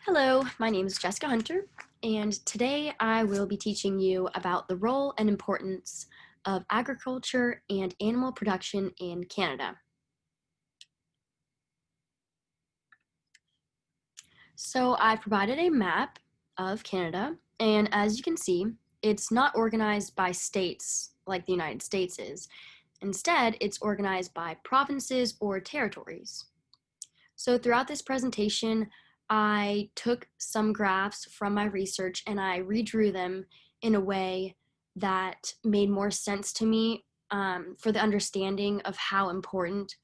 Hello, my name is Jessica Hunter, and today I will be teaching you about the role and importance of agriculture and animal production in Canada. So I've provided a map of Canada, and as you can see, it's not organized by states like the United States is. Instead, it's organized by provinces or territories. So throughout this presentation, I took some graphs from my research and I redrew them in a way that made more sense to me for the understanding of how important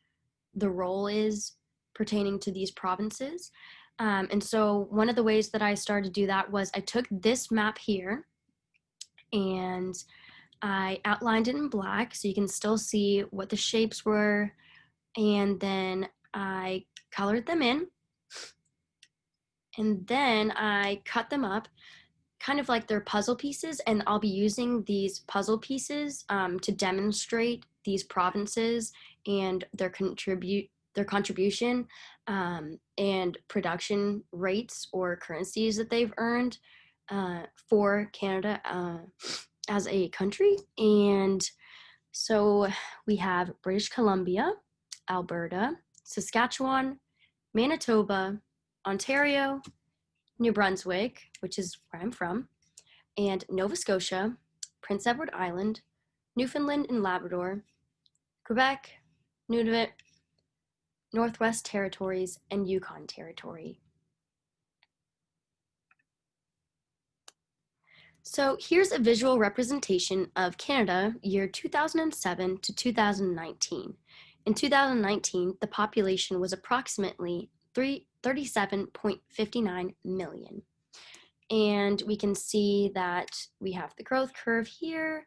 the role is pertaining to these provinces. And so one of the ways that I started to do that was I took this map here and I outlined it in black so you can still see what the shapes were, and then I colored them in, and then I cut them up kind of like they're puzzle pieces, and I'll be using these puzzle pieces to demonstrate these provinces and their contribution and production rates or currencies that they've earned for Canada as a country. And so we have British Columbia, Alberta, Saskatchewan, Manitoba, Ontario, New Brunswick, which is where I'm from, and Nova Scotia, Prince Edward Island, Newfoundland and Labrador, Quebec, Nunavut, Northwest Territories, and Yukon Territory. So here's a visual representation of Canada year 2007 to 2019. In 2019, the population was approximately 37.59 million. And we can see that we have the growth curve here,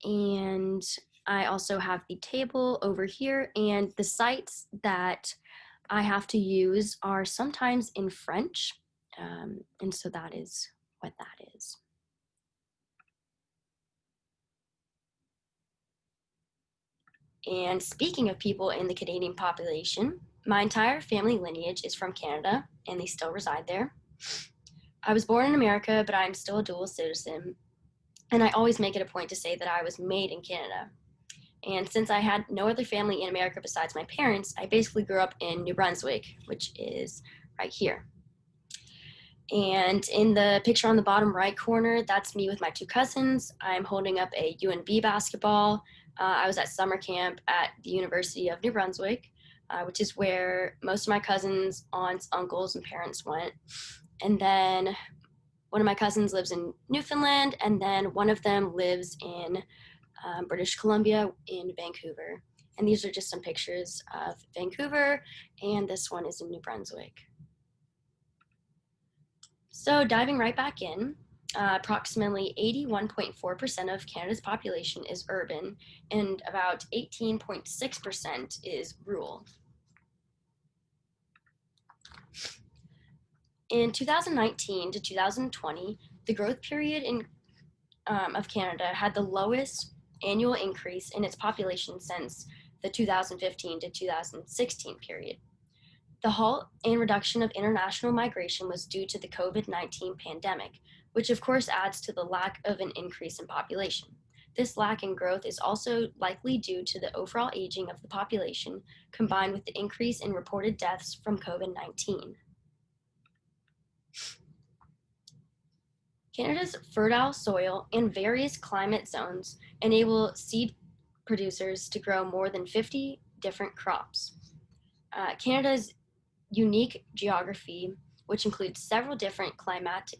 and I also have the table over here, and the sites that I have to use are sometimes in French, and so that is what that is. And speaking of people in the Canadian population, my entire family lineage is from Canada, and they still reside there. I was born in America, but I'm still a dual citizen, and I always make it a point to say that I was made in Canada. And since I had no other family in America besides my parents, I basically grew up in New Brunswick, which is right here. And in the picture on the bottom right corner, that's me with my two cousins. I'm holding up a UNB basketball. I was at summer camp at the University of New Brunswick, which is where most of my cousins, aunts, uncles, and parents went. And then one of my cousins lives in Newfoundland, and then one of them lives in British Columbia in Vancouver. And these are just some pictures of Vancouver, and this one is in New Brunswick. So diving right back in, approximately 81.4% of Canada's population is urban, and about 18.6% is rural. In 2019 to 2020, the growth period of Canada had the lowest annual increase in its population since the 2015 to 2016 period. The halt and reduction of international migration was due to the COVID-19 pandemic, which of course adds to the lack of an increase in population. This lack in growth is also likely due to the overall aging of the population, combined with the increase in reported deaths from COVID-19. Canada's fertile soil and various climate zones enable seed producers to grow more than 50 different crops. Canada's unique geography, which includes several different climatic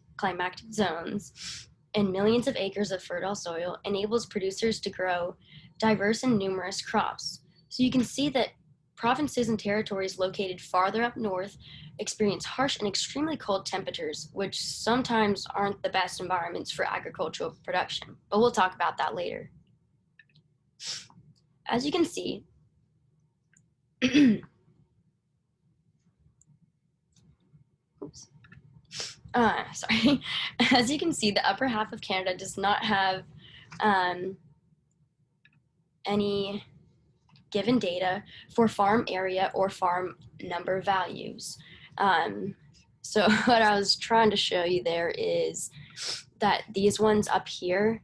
zones and millions of acres of fertile soil, enables producers to grow diverse and numerous crops. So you can see that provinces and territories located farther up north experience harsh and extremely cold temperatures, which sometimes aren't the best environments for agricultural production, but we'll talk about that later. As you can see, sorry. As you can see, the upper half of Canada does not have any given data for farm area or farm number values. So what I was trying to show you there is that these ones up here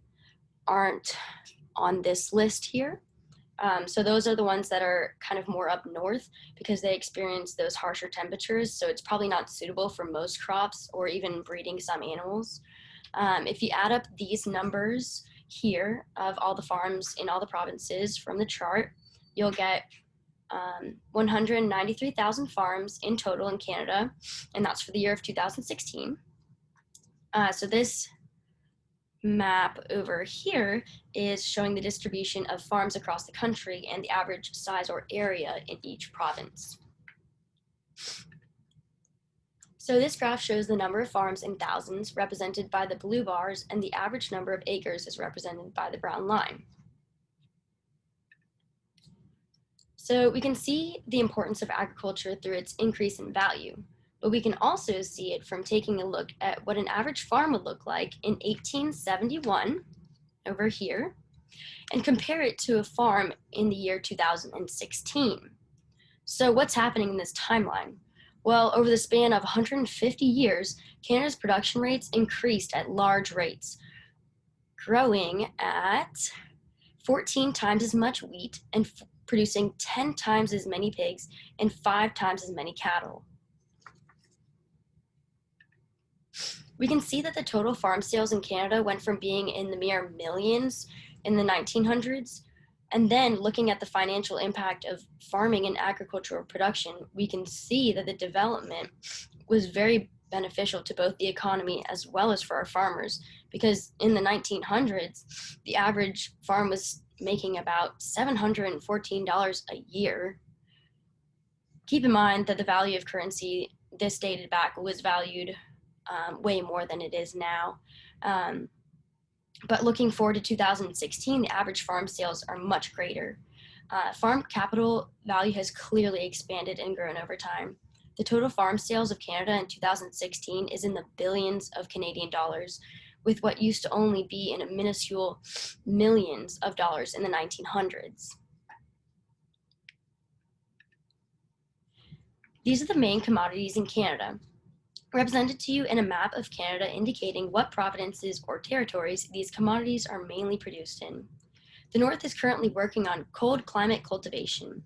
aren't on this list here. So those are the ones that are kind of more up north because they experience those harsher temperatures. So it's probably not suitable for most crops or even breeding some animals. If you add up these numbers here of all the farms in all the provinces from the chart, you'll get 193,000 farms in total in Canada, and that's for the year of 2016. So this map over here is showing the distribution of farms across the country and the average size or area in each province. So this graph shows the number of farms in thousands represented by the blue bars, and the average number of acres is represented by the brown line. So we can see the importance of agriculture through its increase in value, but we can also see it from taking a look at what an average farm would look like in 1871 over here and compare it to a farm in the year 2016. So what's happening in this timeline? Well, over the span of 150 years, Canada's production rates increased at large rates, growing at 14 times as much wheat and producing 10 times as many pigs and 5 times as many cattle. We can see that the total farm sales in Canada went from being in the mere millions in the 1900s, and then looking at the financial impact of farming and agricultural production, we can see that the development was very beneficial to both the economy as well as for our farmers, because in the 1900s, the average farm was making about $714 a year. Keep in mind that the value of currency this dated back was valued way more than it is now. But looking forward to 2016, the average farm sales are much greater. Farm capital value has clearly expanded and grown over time. The total farm sales of Canada in 2016 is in the billions of Canadian dollars, with what used to only be in a minuscule millions of dollars in the 1900s. These are the main commodities in Canada, represented to you in a map of Canada indicating what provinces or territories these commodities are mainly produced in. The North is currently working on cold climate cultivation.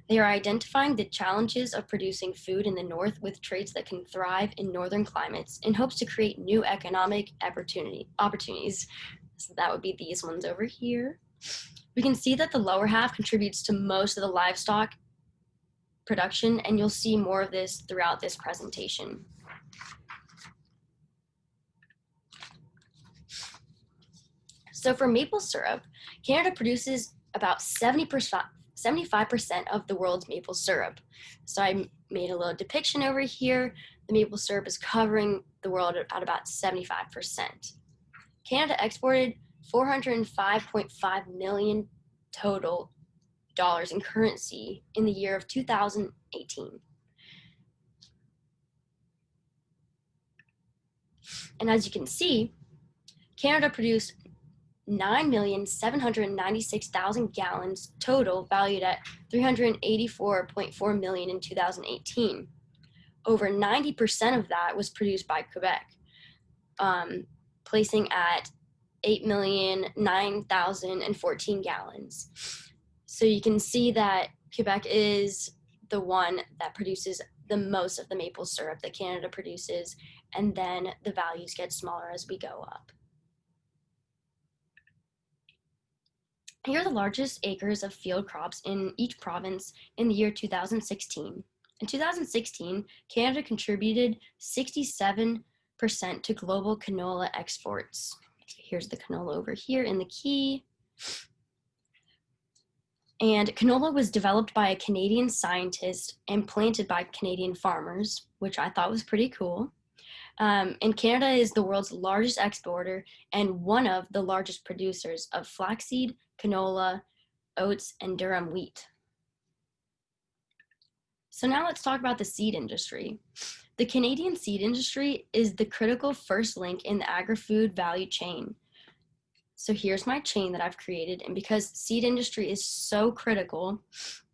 They are identifying the challenges of producing food in the North with traits that can thrive in northern climates in hopes to create new economic opportunities. So that would be these ones over here. We can see that the lower half contributes to most of the livestock production, and you'll see more of this throughout this presentation. So for maple syrup, Canada produces about 75% of the world's maple syrup. So I made a little depiction over here. The maple syrup is covering the world at about 75%. Canada exported $405.5 million total dollars in currency in the year of 2018. And as you can see, Canada produced 9,796,000 gallons total, valued at $384.4 million in 2018. Over 90% of that was produced by Quebec, placing at 8,009,014 gallons. So you can see that Quebec is the one that produces the most of the maple syrup that Canada produces, and then the values get smaller as we go up. Here are the largest acres of field crops in each province in the year 2016. In 2016, Canada contributed 67% to global canola exports. Here's the canola over here in the key. And canola was developed by a Canadian scientist and planted by Canadian farmers, which I thought was pretty cool. And Canada is the world's largest exporter and one of the largest producers of flaxseed, canola, oats, and durum wheat. So now let's talk about the seed industry. The Canadian seed industry is the critical first link in the agri-food value chain. So here's my chain that I've created, and because seed industry is so critical,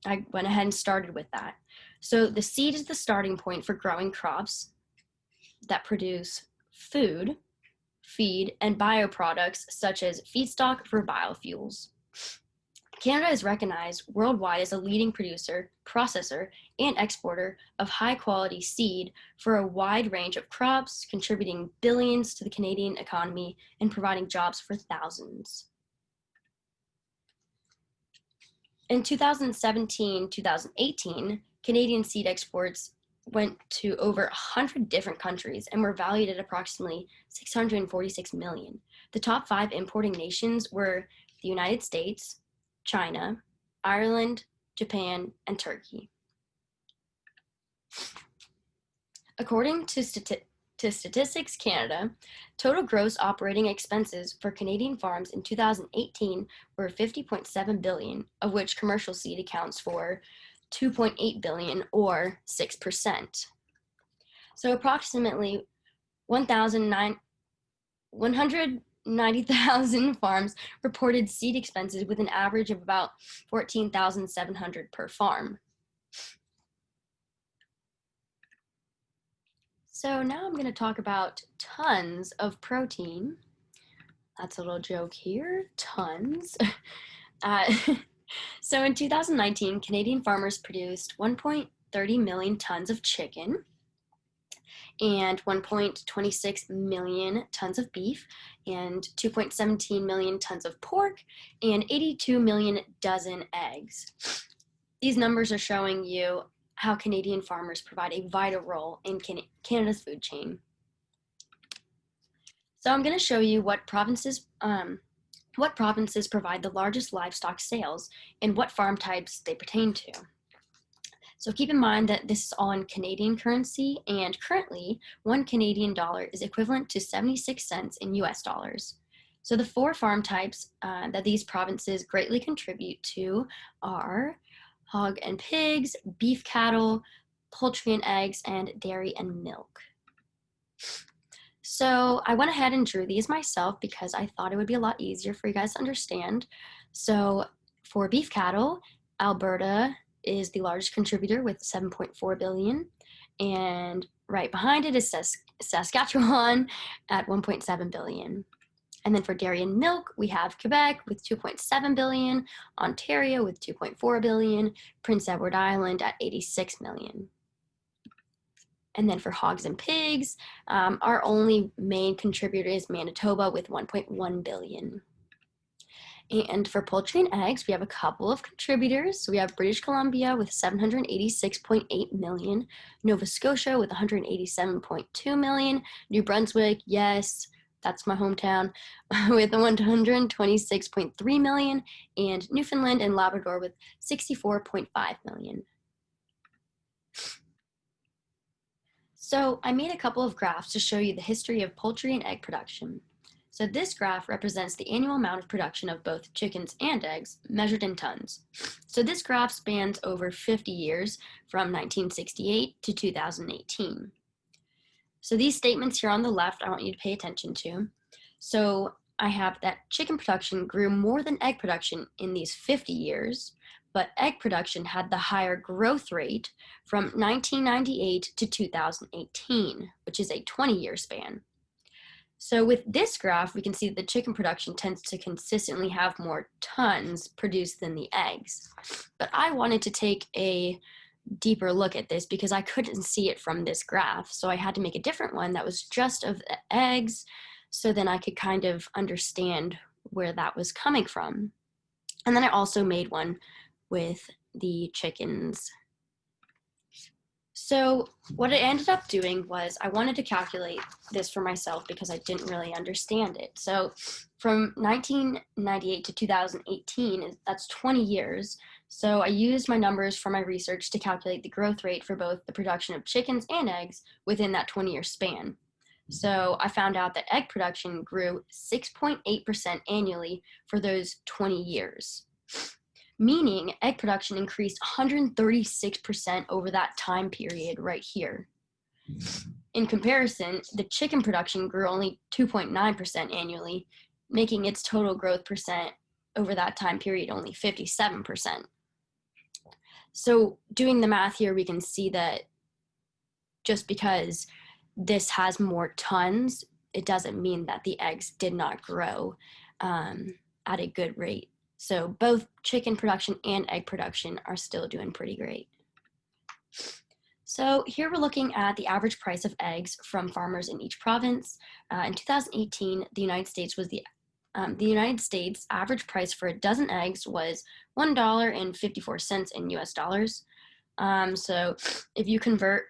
I went ahead and started with that. So the seed is the starting point for growing crops. that produce food, feed, and bioproducts such as feedstock for biofuels. Canada is recognized worldwide as a leading producer, processor, and exporter of high-quality seed for a wide range of crops, contributing billions to the Canadian economy and providing jobs for thousands. In 2017-2018, Canadian seed exports went to over 100 different countries and were valued at approximately $646 million. The top 5 importing nations were the United States, China, Ireland, Japan, and Turkey. According to Statistics Canada, total gross operating expenses for Canadian farms in 2018 were $50.7 billion, of which commercial seed accounts for $2.8 billion, or 6%. So approximately 190,000 farms reported seed expenses with an average of about $14,700 per farm. So now I'm going to talk about tons of protein. That's a little joke here, tons. So in 2019, Canadian farmers produced 1.30 million tons of chicken and 1.26 million tons of beef and 2.17 million tons of pork and 82 million dozen eggs. These numbers are showing you how Canadian farmers provide a vital role in Canada's food chain. So I'm going to show you what provinces provide the largest livestock sales and what farm types they pertain to. So keep in mind that this is all in Canadian currency, and currently $1 Canadian is equivalent to 76 cents in US dollars. So the 4 farm types that these provinces greatly contribute to are hog and pigs, beef cattle, poultry and eggs, and dairy and milk. So I went ahead and drew these myself because I thought it would be a lot easier for you guys to understand. So for beef cattle, Alberta is the largest contributor with 7.4 billion, and right behind it is Saskatchewan at 1.7 billion. And then for dairy and milk, we have Quebec with 2.7 billion, Ontario with 2.4 billion, Prince Edward Island at 86 million. And then for hogs and pigs, our only main contributor is Manitoba with 1.1 billion. And for poultry and eggs, we have a couple of contributors. So we have British Columbia with 786.8 million, Nova Scotia with 187.2 million, New Brunswick, yes, that's my hometown, with 126.3 million, and Newfoundland and Labrador with 64.5 million. So I made a couple of graphs to show you the history of poultry and egg production. So this graph represents the annual amount of production of both chickens and eggs measured in tons. So this graph spans over 50 years from 1968 to 2018. So these statements here on the left, I want you to pay attention to. So I have that chicken production grew more than egg production in these 50 years, but egg production had the higher growth rate from 1998 to 2018, which is a 20-year span. So with this graph, we can see that the chicken production tends to consistently have more tons produced than the eggs. But I wanted to take a deeper look at this because I couldn't see it from this graph. So I had to make a different one that was just of the eggs, so then I could kind of understand where that was coming from. And then I also made one with the chickens. So what I ended up doing was I wanted to calculate this for myself because I didn't really understand it. So from 1998 to 2018, that's 20 years. So I used my numbers from my research to calculate the growth rate for both the production of chickens and eggs within that 20-year span. So I found out that egg production grew 6.8% annually for those 20 years. Meaning egg production increased 136% over that time period right here. In comparison, the chicken production grew only 2.9% annually, making its total growth percent over that time period only 57%. So doing the math here, we can see that just because this has more tons, it doesn't mean that the eggs did not grow at a good rate. So both chicken production and egg production are still doing pretty great. So here we're looking at the average price of eggs from farmers in each province. In 2018, the United States average price for a dozen eggs was $1.54 in US dollars. So if you convert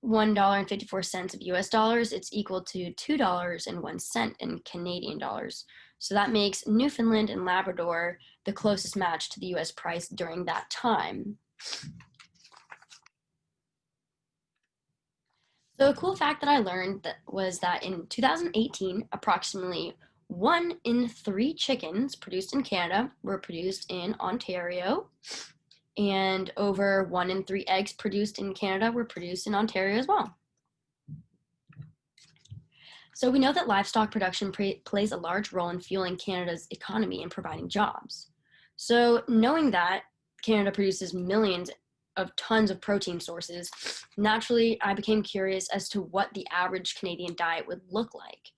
$1.54 of US dollars, it's equal to $2.01 in Canadian dollars. So that makes Newfoundland and Labrador the closest match to the US price during that time. So a cool fact that I learned was that in 2018, approximately 1 in 3 chickens produced in Canada were produced in Ontario, and over 1 in 3 eggs produced in Canada were produced in Ontario as well. So we know that livestock production plays a large role in fueling Canada's economy and providing jobs. So knowing that Canada produces millions of tons of protein sources, naturally I became curious as to what the average Canadian diet would look like.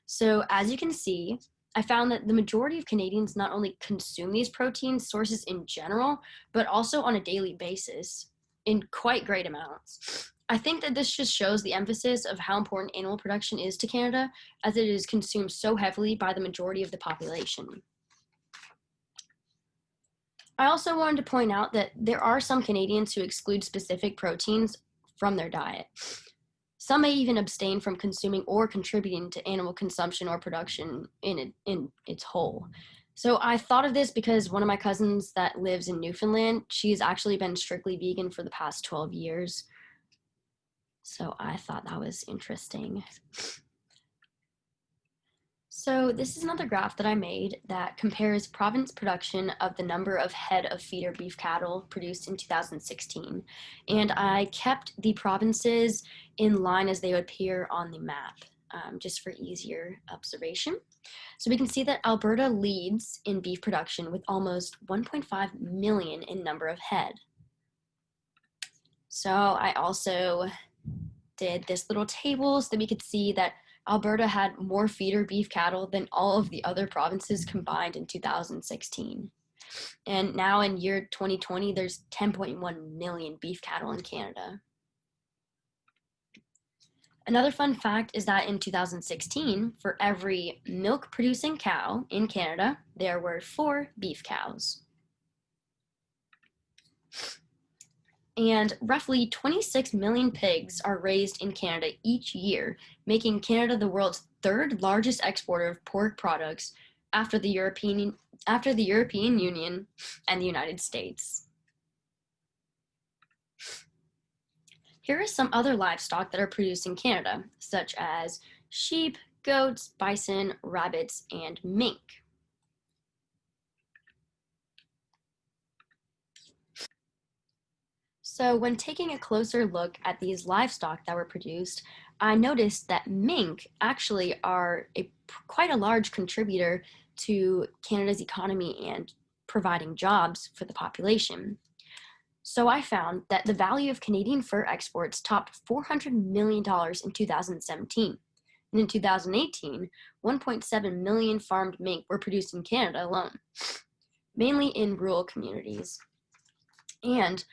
So as you can see, I found that the majority of Canadians not only consume these protein sources in general, but also on a daily basis in quite great amounts. I think that this just shows the emphasis of how important animal production is to Canada, as it is consumed so heavily by the majority of the population. I also wanted to point out that there are some Canadians who exclude specific proteins from their diet. Some may even abstain from consuming or contributing to animal consumption or production in its whole. So I thought of this because one of my cousins that lives in Newfoundland, she's actually been strictly vegan for the past 12 years. So I thought that was interesting. So this is another graph that I made that compares province production of the number of head of feeder beef cattle produced in 2016. And I kept the provinces in line as they would appear on the map, just for easier observation. So we can see that Alberta leads in beef production with almost 1.5 million in number of head. So I also did this little table so that we could see that Alberta had more feeder beef cattle than all of the other provinces combined in 2016. And now in year 2020, there's 10.1 million beef cattle in Canada. Another fun fact is that in 2016, for every milk-producing cow in Canada, there were 4 beef cows. And roughly 26 million pigs are raised in Canada each year, making Canada the world's 3rd largest exporter of pork products after the European Union and the United States. Here are some other livestock that are produced in Canada, such as sheep, goats, bison, rabbits, and mink. So when taking a closer look at these livestock that were produced, I noticed that mink actually are quite a large contributor to Canada's economy and providing jobs for the population. So I found that the value of Canadian fur exports topped $400 million in 2017. And in 2018, 1.7 million farmed mink were produced in Canada alone, mainly in rural communities. And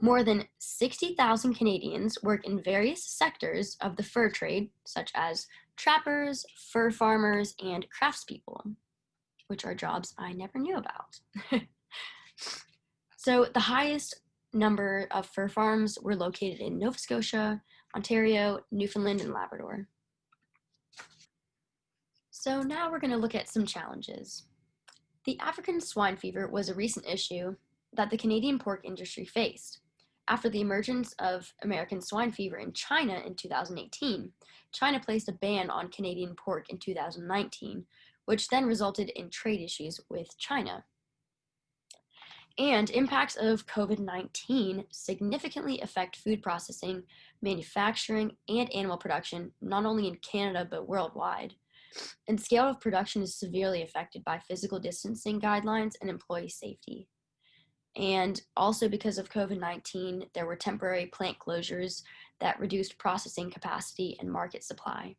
more than 60,000 Canadians work in various sectors of the fur trade, such as trappers, fur farmers, and craftspeople, which are jobs I never knew about. So the highest number of fur farms were located in Nova Scotia, Ontario, Newfoundland, and Labrador. So now we're going to look at some challenges. The African swine fever was a recent issue that the Canadian pork industry faced. After the emergence of American swine fever in China in 2018, China placed a ban on Canadian pork in 2019, which then resulted in trade issues with China. And impacts of COVID-19 significantly affect food processing, manufacturing, and animal production, not only in Canada but worldwide. And scale of production is severely affected by physical distancing guidelines and employee safety. And also because of COVID-19, there were temporary plant closures that reduced processing capacity and market supply.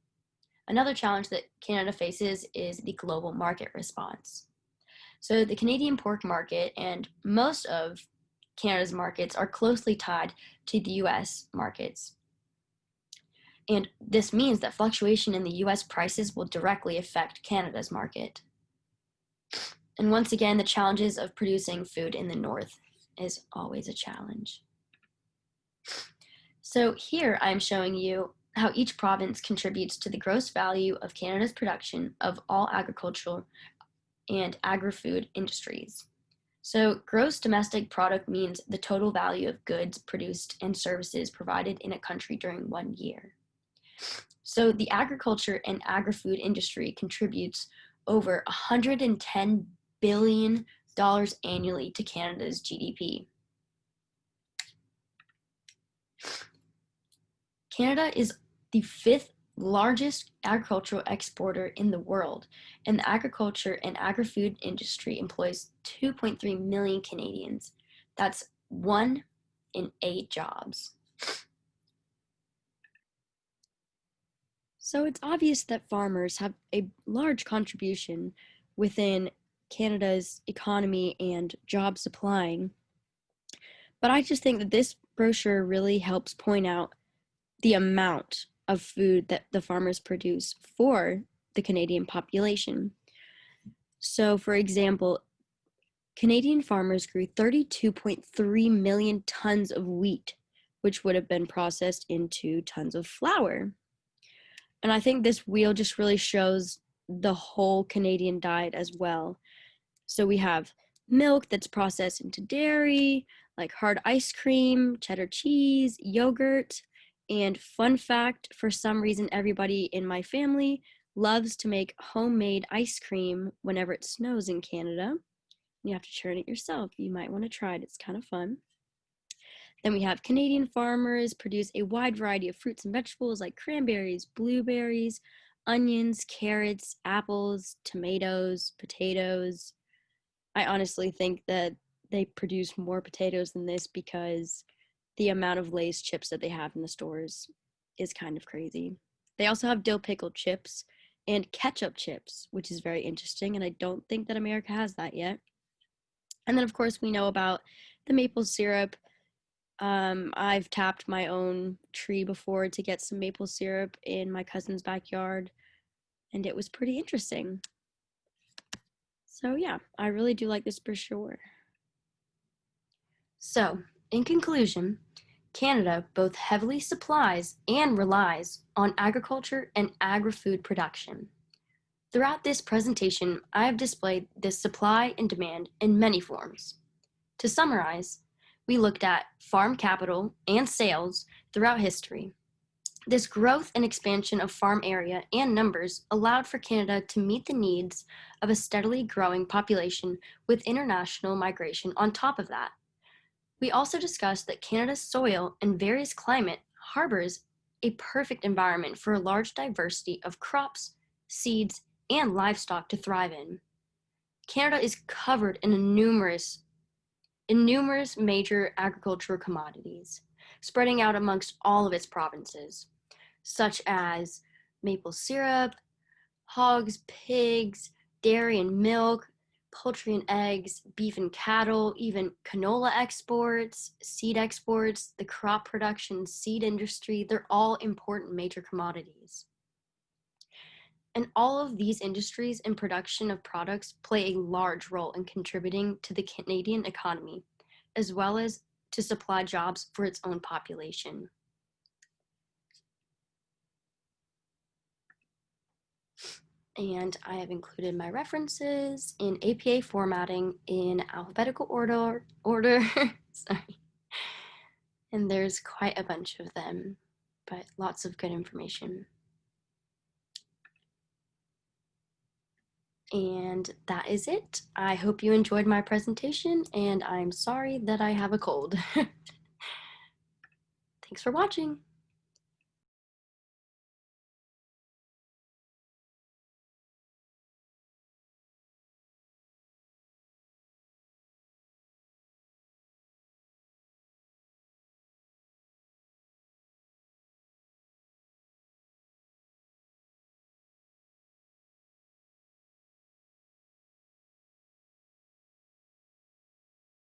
Another challenge that Canada faces is the global market response. So the Canadian pork market and most of Canada's markets are closely tied to the US markets. And this means that fluctuation in the US prices will directly affect Canada's market. And once again, the challenges of producing food in the North is always a challenge. So here I'm showing you how each province contributes to the gross value of Canada's production of all agricultural and agri-food industries. So gross domestic product means the total value of goods produced and services provided in a country during 1 year. So the agriculture and agri-food industry contributes over $110 billion annually to Canada's GDP. Canada is the 5th largest agricultural exporter in the world, and the agriculture and agri-food industry employs 2.3 million Canadians. That's 1 in 8 jobs. So it's obvious that farmers have a large contribution within Canada's economy and job supplying. But I just think that this brochure really helps point out the amount of food that the farmers produce for the Canadian population. So, for example, Canadian farmers grew 32.3 million tons of wheat, which would have been processed into tons of flour. And I think this wheel just really shows the whole Canadian diet as well. So we have milk that's processed into dairy, like hard ice cream, cheddar cheese, yogurt. And fun fact, for some reason, everybody in my family loves to make homemade ice cream whenever it snows in Canada. You have to churn it yourself. You might want to try it. It's kind of fun. Then we have Canadian farmers produce a wide variety of fruits and vegetables like cranberries, blueberries, onions, carrots, apples, tomatoes, potatoes. I honestly think that they produce more potatoes than this because the amount of Lay's chips that they have in the stores is kind of crazy. They also have dill pickle chips and ketchup chips, which is very interesting, and I don't think that America has that yet. And then, of course, we know about the maple syrup. I've tapped my own tree before to get some maple syrup in my cousin's backyard, and it was pretty interesting. So yeah, I really do like this brochure. So, in conclusion, Canada both heavily supplies and relies on agriculture and agri-food production. Throughout this presentation, I have displayed this supply and demand in many forms. To summarize, we looked at farm capital and sales throughout history. This growth and expansion of farm area and numbers allowed for Canada to meet the needs of a steadily growing population with international migration on top of that. We also discussed that Canada's soil and various climate harbors a perfect environment for a large diversity of crops, seeds, and livestock to thrive in. Canada is covered in numerous major agricultural commodities, spreading out amongst all of its provinces, such as maple syrup, hogs, pigs, dairy and milk, poultry and eggs, beef and cattle, even canola exports, seed exports, the crop production, seed industry, they're all important major commodities. And all of these industries and production of products play a large role in contributing to the Canadian economy, as well as to supply jobs for its own population. And I have included my references in APA formatting in alphabetical order. Sorry. And there's quite a bunch of them, but lots of good information. And that is it. I hope you enjoyed my presentation, and I'm sorry that I have a cold. Thanks for watching.